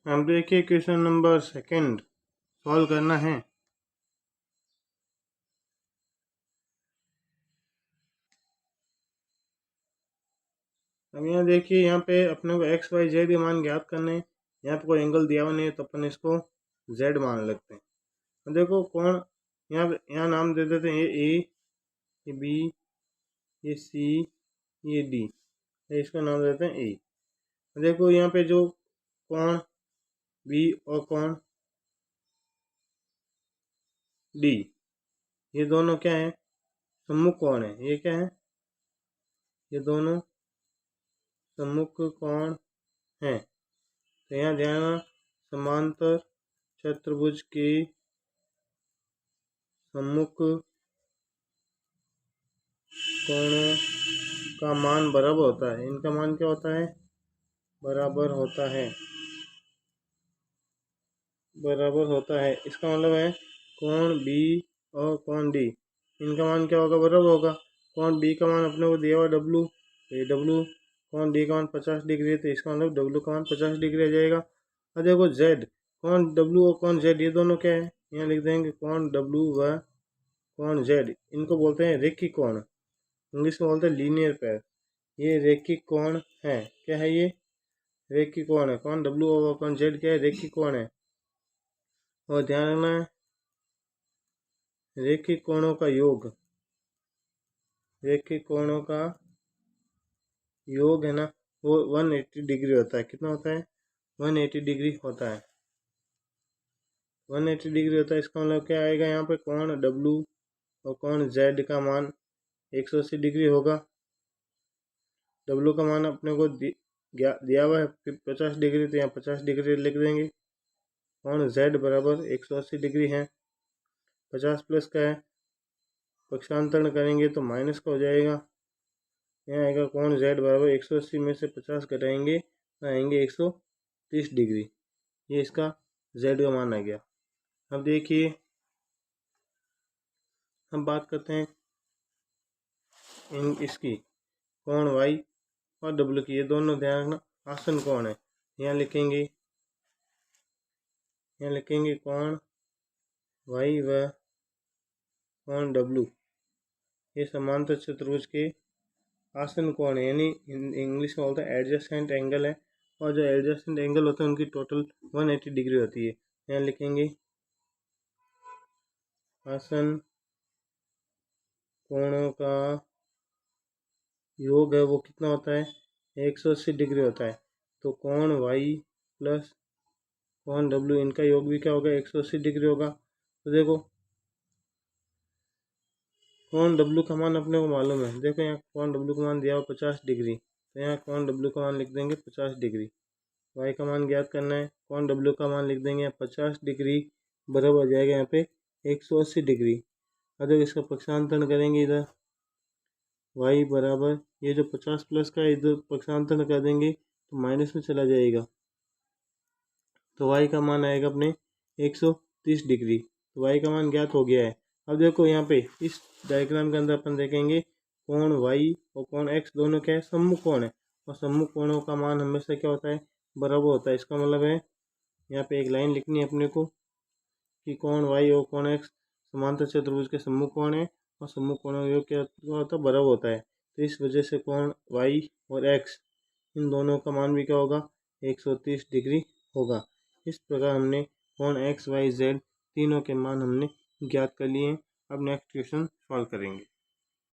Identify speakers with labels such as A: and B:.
A: अब देखिए question number second solve करना है। अब यहाँ देखिए, यहाँ पे अपने को एक्स वाई जेड के मान ज्ञात करने हैं। यहाँ पे कोई एंगल दिया हुआ नहीं है तो अपन इसको जेड मान लेते हैं। अब देखो कौन, यहाँ नाम दे देते हैं, ये ए, ये बी, ये सी, ये डी, इसका नाम देते हैं ए। देखो यहाँ पे जो कोण बी और कोण डी, ये दोनों क्या है, सम्मुख कोण है। ये क्या है, ये दोनों सम्मुख कोण है। तो यहाँ ध्यान, समांतर चतुर्भुज के सम्मुख कोणों का मान बराबर होता है। इनका मान क्या होता है, बराबर होता है, बराबर होता है। इसका मतलब है कोण बी और कोण डी, इनका मान क्या होगा, बराबर होगा। कोण बी का मान अपने को दिया हुआ डब्लू, तो ये डब्लू, कोण डी का मान 50 डिग्री है, तो इसका मतलब डब्लू का मान 50 डिग्री आ जाएगा। और देखो जेड, कोण डब्लू और कोण जेड ये दोनों क्या है, यहाँ लिख देंगे कोण डब्लू व कोण जेड, इनको बोलते हैं रेखिक कोण, इंग्लिश में बोलते हैं लीनियर पेयर। ये रेखिक कोण है। क्या है ये, रेखिक कोण है। कोण डब्लू और कोण जेड क्या है, रेखिक कोण है। और ध्यान रखना है, रेखिक कोणों का योग, रेखिक कोणों का योग है ना, वो 180 डिग्री होता है। कितना होता है, 180 डिग्री होता है, 180 डिग्री होता है। इसका मतलब क्या आएगा, यहाँ पे कोण डब्लू और कोण जेड का मान 180 डिग्री होगा। डब्लू का मान अपने को दिया हुआ है 50 डिग्री, तो यहाँ 50 डिग्री लिख देंगे। कोण जेड बराबर 180 डिग्री है। 50 प्लस का है, पक्षांतरण करेंगे तो माइनस का हो जाएगा। यहाँ आएगा कोण जेड बराबर 180 में से 50 घटाएंगे तो आएंगे 130 डिग्री। ये इसका जेड का मान आ गया। अब देखिए, हम बात करते हैं इसकी कोण वाई और डब्ल्यू की। ये दोनों ध्यान रखना आसन कोण है। यहाँ लिखेंगे कोण वाई व कोण डब्ल्यू, ये समांतर चतुर्भुज के आसन कोण है, यानी इंग्लिश में बोलते हैं एडजेसेंट एंगल है। और जो एडजेसेंट एंगल होते हैं उनकी टोटल 180 डिग्री होती है। यहाँ लिखेंगे आसन कोणों का योग है वो कितना होता है, 180 डिग्री होता है। तो कोण वाई प्लस कोण डब्ल्यू, इनका योग भी क्या होगा, 180 डिग्री होगा। तो देखो कोण डब्ल्यू का मान अपने को मालूम है। देखो यहाँ कोण डब्ल्यू का मान दिया हुआ 50 डिग्री, तो यहाँ कोण डब्ल्यू का मान लिख देंगे 50 डिग्री। वाई का मान ज्ञात करना है, कोण डब्ल्यू का मान लिख देंगे 50 डिग्री बराबर हो जाएगा यहाँ पे 180 डिग्री। अगर इसका पक्षांतरण करेंगे इधर वाई बराबर, ये जो 50 प्लस का इधर पक्षांतरण कर देंगे तो माइनस में चला जाएगा, तो वाई का मान आएगा अपने 130 डिग्री। तो वाई का मान ज्ञात हो गया है। अब देखो यहाँ पे इस डायग्राम के अंदर अपन देखेंगे कोण वाई और कोण एक्स दोनों क्या है, सम्मुख कोण है। और सम्मुख कोणों का मान हमेशा क्या होता है, बराबर होता है। इसका मतलब है यहाँ पे एक लाइन लिखनी है अपने को कि कोण वाई और कोण एक्स समांतर चतुर्भुज के सम्मुख कोण है और सम्मुख कोणों का योग क्या होता है, बराबर होता है। तो इस वजह से कोण वाई और एक्स इन दोनों का मान भी क्या होगा, 130 डिग्री होगा। इस प्रकार हमने कोण एक्स वाई जेड तीनों के मान हमने ज्ञात कर लिए हैं। अब नेक्स्ट क्वेश्चन सॉल्व करेंगे।